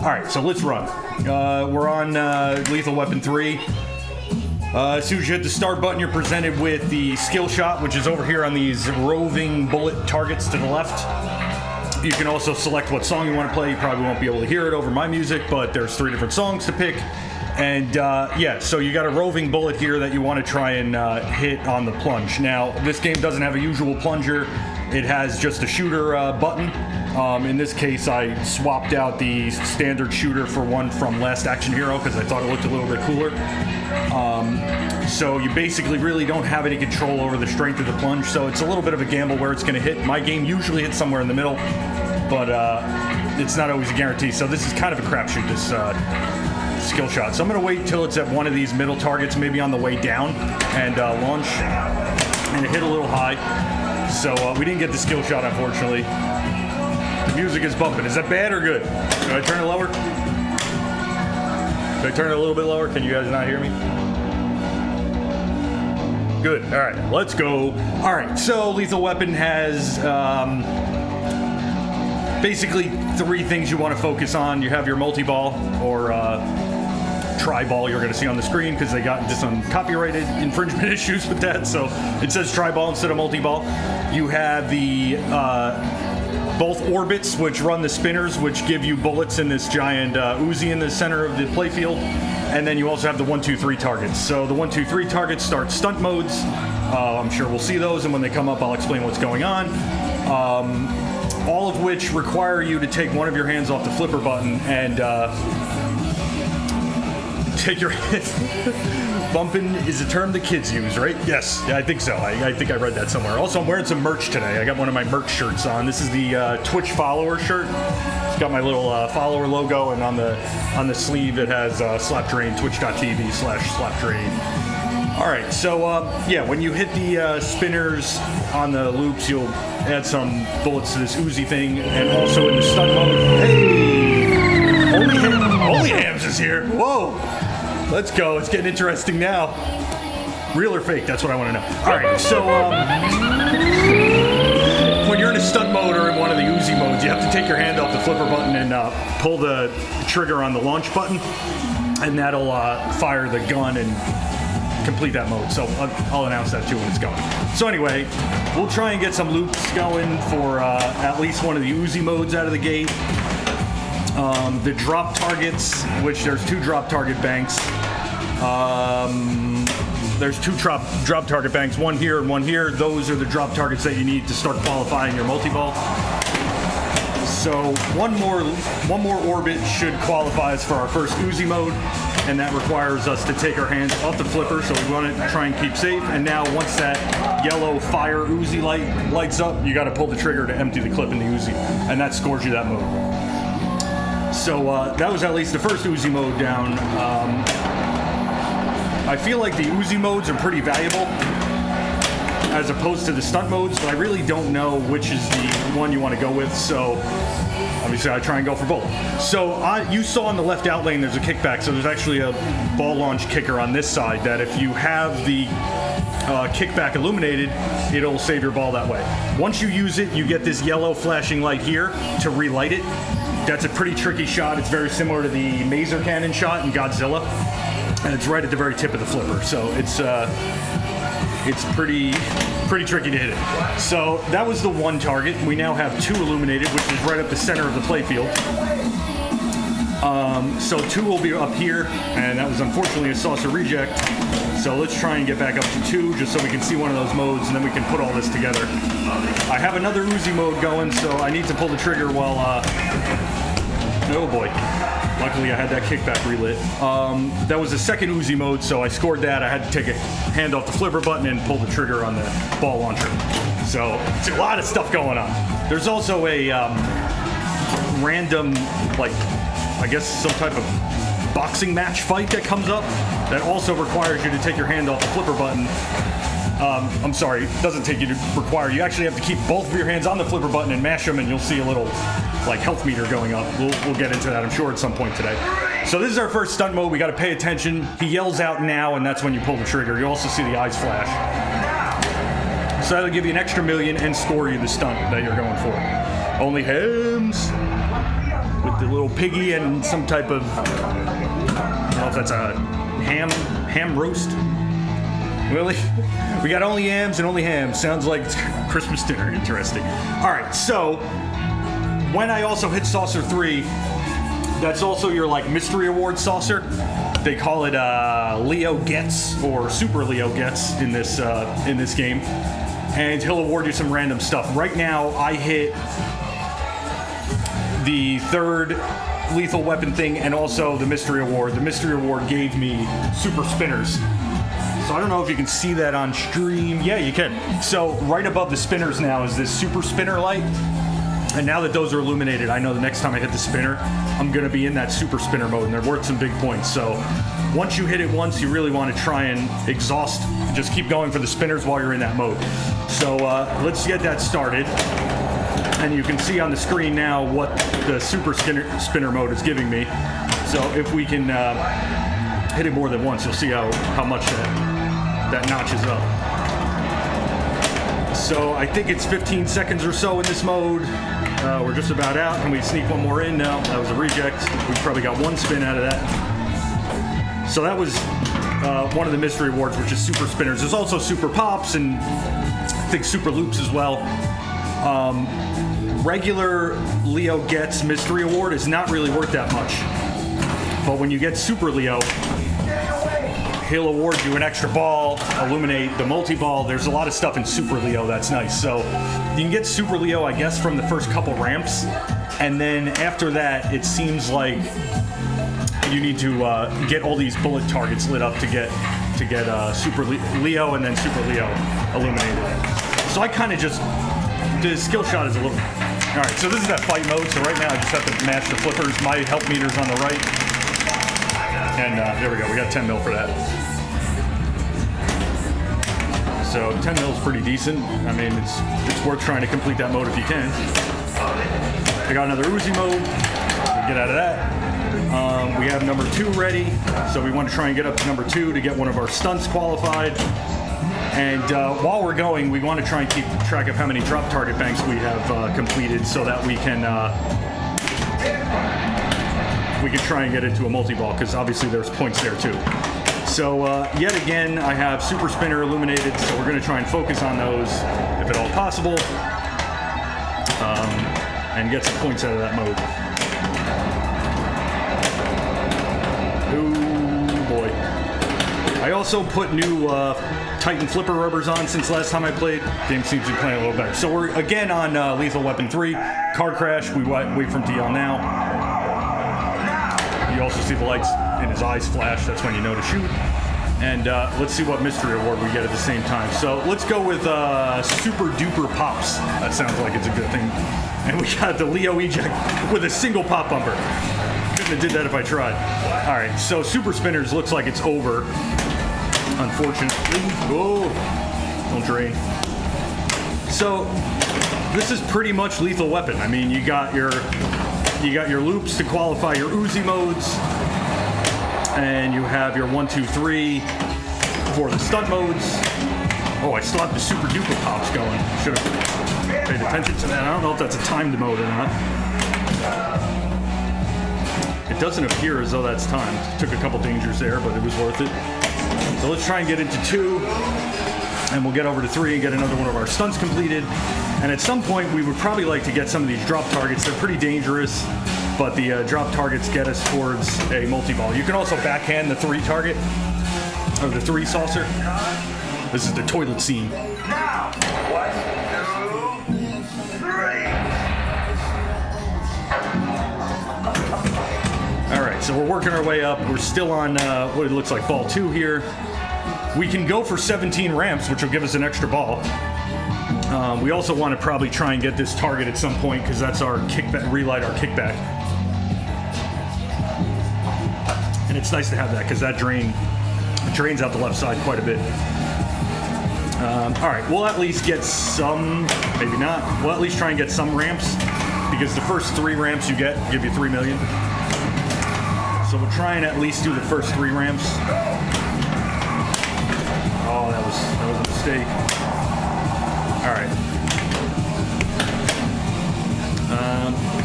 Alright, so let's run. We're on Lethal Weapon 3. As soon as you hit the start button, you're presented with the skill shot, which is over here on these roving bullet targets to the left. You can also select what song you want to play. You probably won't be able to hear it over my music, but there's 3 different songs to pick. And yeah, so you got a roving bullet here that you want to try and hit on the plunge. Now, this game doesn't have a usual plunger. It has just a shooter button. In this case, I swapped out the standard shooter for one from Last Action Hero because I thought it looked a little bit cooler. So you basically really don't have any control over the strength of the plunge, so it's a little bit of a gamble where it's going to hit. My game usually hits somewhere in the middle, but it's not always a guarantee. So this is kind of a crapshoot, this skill shot. So I'm going to wait till it's at one of these middle targets, maybe on the way down, and launch, and it hit a little high. So we didn't get the skill shot, unfortunately. The music is bumping. Is that bad or good? Should I turn it lower? Should I turn it a little bit lower? Can you guys not hear me? Good. All right, let's go. All right, so Lethal Weapon has basically 3 things you want to focus on. You have your multi-ball or tri-ball you're going to see on the screen because they got into some copyrighted infringement issues with that. So it says tri-ball instead of multi-ball. You have the both orbits, which run the spinners, which give you bullets in this giant Uzi in the center of the playfield. And then you also have the 1, 2, 3 targets. So the 1, 2, 3 targets start stunt modes. I'm sure we'll see those, and when they come up, I'll explain what's going on. All of which require you to take one of your hands off the flipper button and take your bumping is a term the kids use, right? Yes, yeah, I think so. I think I read that somewhere. Also, I'm wearing some merch today. I got one of my merch shirts on. This is the Twitch follower shirt. It's got my little follower logo, and on the sleeve it has Slapdrain, twitch.tv/Slapdrain. All right, so yeah, when you hit the spinners on the loops, you'll add some bullets to this Uzi thing, and also in the stun mode. Hey, Only Hams is here. Whoa. Let's go. It's getting interesting now. Real or fake? That's what I want to know. All right, so when you're in a stunt mode or in one of the Uzi modes, you have to take your hand off the flipper button and pull the trigger on the launch button, and that'll fire the gun and complete that mode. So I'll announce that too when it's going. So anyway, we'll try and get some loops going for at least one of the Uzi modes out of the gate. The drop targets, which there's 2 drop target banks. There's 2 drop target banks, one here and one here. Those are the drop targets that you need to start qualifying your multi-ball. So one more orbit should qualify us for our first Uzi mode, and that requires us to take our hands off the flipper, so we want to try and keep safe. And now once that yellow fire Uzi light lights up, you got to pull the trigger to empty the clip in the Uzi, and that scores you that mode. So that was at least the first Uzi mode down. I feel like the Uzi modes are pretty valuable as opposed to the stunt modes, but I really don't know which is the one you want to go with, so obviously I try and go for both. So you saw on the left out lane there's a kickback, so there's actually a ball launch kicker on this side that if you have the kickback illuminated, it'll save your ball that way. Once you use it, you get this yellow flashing light here to relight it. That's a pretty tricky shot. It's very similar to the Maser Cannon shot in Godzilla, and it's right at the very tip of the flipper, so it's pretty tricky to hit it. So that was the one target. We now have 2 illuminated, which is right up the center of the playfield. So 2 will be up here, and that was unfortunately a saucer reject. So let's try and get back up to 2 just so we can see one of those modes, and then we can put all this together. I have another Uzi mode going, so I need to pull the trigger while oh boy. Luckily I had that kickback relit. That was the second Uzi mode, so I scored that. I had to take a hand off the flipper button and pull the trigger on the ball launcher. So it's a lot of stuff going on. There's also a random, like, I guess some type of boxing match fight that comes up that also requires you to take your hand off the flipper button. I'm sorry, it doesn't take you to require. You actually have to keep both of your hands on the flipper button and mash them, and you'll see a little like health meter going up. We'll get into that, I'm sure, at some point today. So this is our first stunt mode. We got to pay attention. He yells out now, and that's when you pull the trigger. You also see the eyes flash. So that'll give you an extra million and score you the stunt that you're going for. Only Hams. with the little piggy and some type of, I don't know if that's a ham roast. Really? We got only yams and only ham. Sounds like it's Christmas dinner. Interesting. All right, so when I also hit saucer 3, that's also your like mystery award saucer. They call it Leo Gets or Super Leo Gets in this game, and he'll award you some random stuff. Right now, I hit the 3rd lethal weapon thing and also the mystery award. The mystery award gave me super spinners. So I don't know if you can see that on stream. Yeah, you can. So right above the spinners now is this super spinner light. And now that those are illuminated, I know the next time I hit the spinner, I'm going to be in that super spinner mode, and they're worth some big points. So once you hit it once, you really want to try and exhaust, just keep going for the spinners while you're in that mode. So let's get that started. And you can see on the screen now what the super spinner mode is giving me. So if we can hit it more than once, you'll see how much that notches up. So I think it's 15 seconds or so in this mode. We're just about out. Can we sneak one more in? No, that was a reject. We probably got one spin out of that. So that was one of the mystery awards, which is super spinners. There's also super pops and I think super loops as well. Regular Leo Gets mystery award is not really worth that much. But when you get Super Leo, he'll award you an extra ball, illuminate the multi-ball. There's a lot of stuff in Super Leo that's nice. So you can get Super Leo, I guess, from the first couple ramps. And then after that, it seems like you need to get all these bullet targets lit up to get Super Leo and then Super Leo illuminated. So I kind of just, the skill shot is a little, all right, so this is that fight mode. So right now I just have to mash the flippers. My health meter's on the right. And there we go, we got 10 mil for that. So 10 mil is pretty decent. I mean, it's worth trying to complete that mode if you can. I got another Uzi mode. We'll get out of that. We have number 2 ready. So we want to try and get up to number 2 to get one of our stunts qualified. And while we're going, we want to try and keep track of how many drop target banks we have completed so that we can try and get into a multi-ball, because obviously there's points there too. So yet again, I have super spinner illuminated, so we're going to try and focus on those if at all possible, and get some points out of that mode. Oh boy. I also put new Titan flipper rubbers on since last time I played. Game seems to be playing a little better. So we're again on Lethal Weapon 3. Card crash, we wait for him to yell now. You also see the lights in his eyes flash. That's when you know to shoot. And let's see what mystery award we get at the same time. So let's go with Super Duper Pops. That sounds like it's a good thing. And we got the Leo Eject with a single pop bumper. Couldn't have did that if I tried. All right, so Super Spinners looks like it's over. Unfortunately. Oh, don't drain. So this is pretty much Lethal Weapon. I mean, you got your loops to qualify your Uzi modes, and you have your 1, 2, 3 for the stunt modes. Oh, I still have the Super Duper Pops going. Should have paid attention to that. I don't know if that's a timed mode or not. It doesn't appear as though that's timed. Took a couple dangers there, but it was worth it. So let's try and get into 2, and we'll get over to 3 and get another one of our stunts completed. And at some point, we would probably like to get some of these drop targets. They're pretty dangerous, but the drop targets get us towards a multi-ball. You can also backhand the 3 target, or the 3 saucer. This is the toilet scene. Now, 1, 2, 3. All right, so we're working our way up. We're still on what it looks like ball 2 here. We can go for 17 ramps, which will give us an extra ball. We also want to probably try and get this target at some point, because that's our kickback, relight our kickback. And it's nice to have that, because that drains out the left side quite a bit. All right, we'll at least get some, maybe not. We'll at least try and get some ramps, because the first 3 ramps you get give you 3 million. So we'll try and at least do the first 3 ramps. Oh, that was a mistake. All right.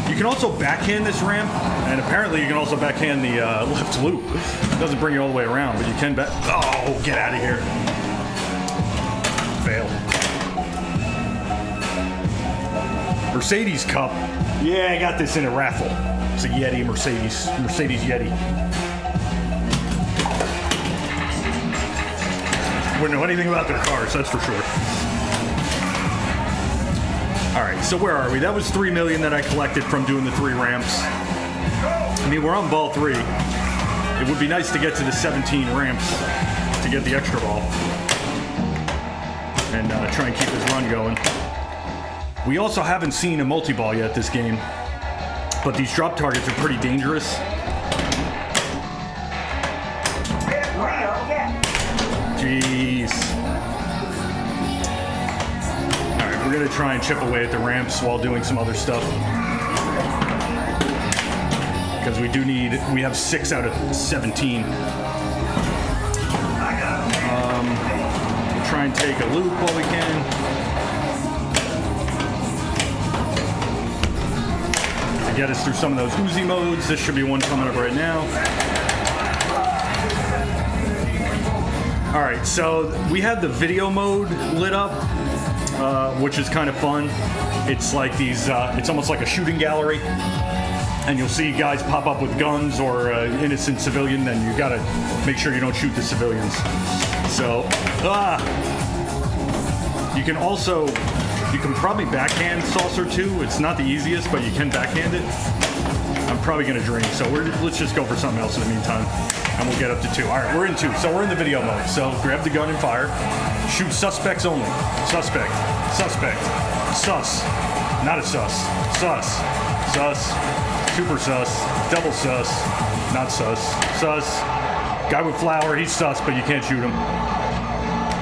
You can also backhand this ramp, and apparently you can also backhand the left loop. It doesn't bring you all the way around, but you can back. Oh, get out of here. Fail. Mercedes Cup. Yeah, I got this in a raffle. It's a Yeti Mercedes Yeti. Wouldn't know anything about their cars, that's for sure. All right, so where are we? That was 3 million that I collected from doing the 3 ramps. I mean, we're on ball 3. It would be nice to get to the 17 ramps to get the extra ball and try and keep this run going. We also haven't seen a multi-ball yet this game, but these drop targets are pretty dangerous. Jeez. Alright, we're gonna try and chip away at the ramps while doing some other stuff. Because we have 6 out of 17. We'll try and take a loop while we can. To get us through some of those Uzi modes. This should be one coming up right now. Alright, so we had the video mode lit up, which is kind of fun. It's like these, it's almost like a shooting gallery. And you'll see guys pop up with guns or innocent civilian, then you gotta make sure you don't shoot the civilians. So, you can probably backhand saucer too. It's not the easiest, but you can backhand it. I'm probably gonna drink, so let's just go for something else in the meantime. And we'll get up to 2. All right, we're in 2. So we're in the video mode. So grab the gun and fire. Shoot suspects only. Suspect. Suspect. Sus. Not a sus. Sus. Sus. Super sus. Double sus. Not sus. Sus. Guy with flower, he's sus, but you can't shoot him.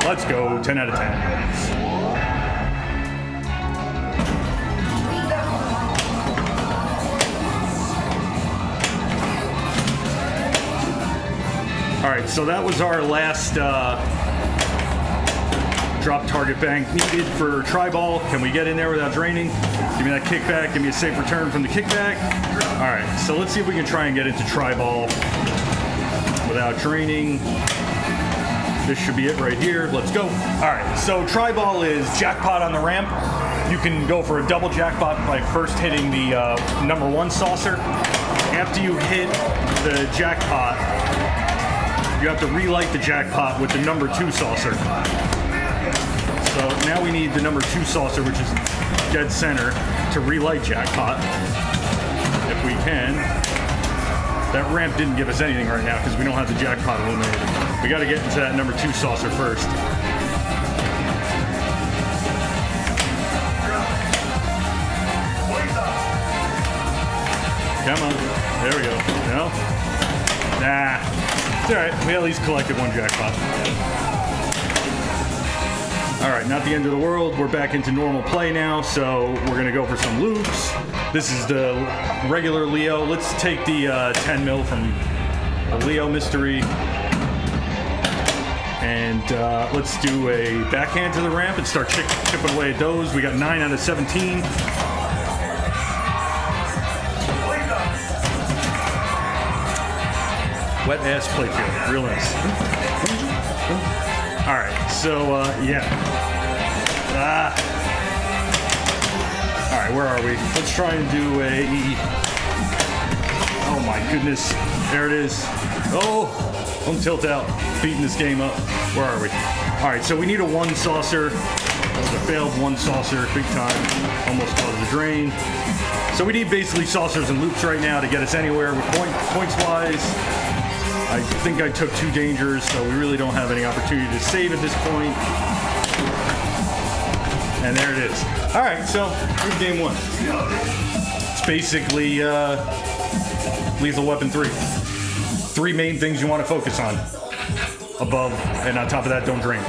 Let's go. 10 out of 10. All right, so that was our last drop target bank needed for tri-ball. Can we get in there without draining? Give me that kickback. Give me a safe return from the kickback. All right, so let's see if we can try and get into tri-ball without draining. This should be it right here. Let's go. All right, so tri-ball is jackpot on the ramp. You can go for a double jackpot by first hitting the number 1 saucer. After you hit the jackpot, you have to relight the jackpot with the number 2 saucer. So now we need the number 2 saucer, which is dead center, to relight jackpot, if we can. That ramp didn't give us anything right now because we don't have the jackpot illuminated. We got to get into that number 2 saucer first. Come on. There we go. No? Nah. It's all right. We at least collected 1 jackpot. All right, not the end of the world. We're back into normal play now, so we're gonna go for some loops. This is the regular Leo. Let's take the 10 mil from the Leo mystery. And let's do a backhand to the ramp and start chipping away at those. We got 9 out of 17. Wet ass playfield, real nice. All right, so yeah. All right, where are we? Let's try and do a. Oh my goodness, there it is. Oh, don't tilt out. Beating this game up. Where are we? All right, so we need a 1 saucer. That was a failed 1 saucer, big time. Almost caused a drain. So we need basically saucers and loops right now to get us anywhere with points wise. I think I took 2 dangers, so we really don't have any opportunity to save at this point. And there it is. All right, so here's game 1. It's basically Lethal Weapon 3. 3 main things you want to focus on. Above, and on top of that, don't drain.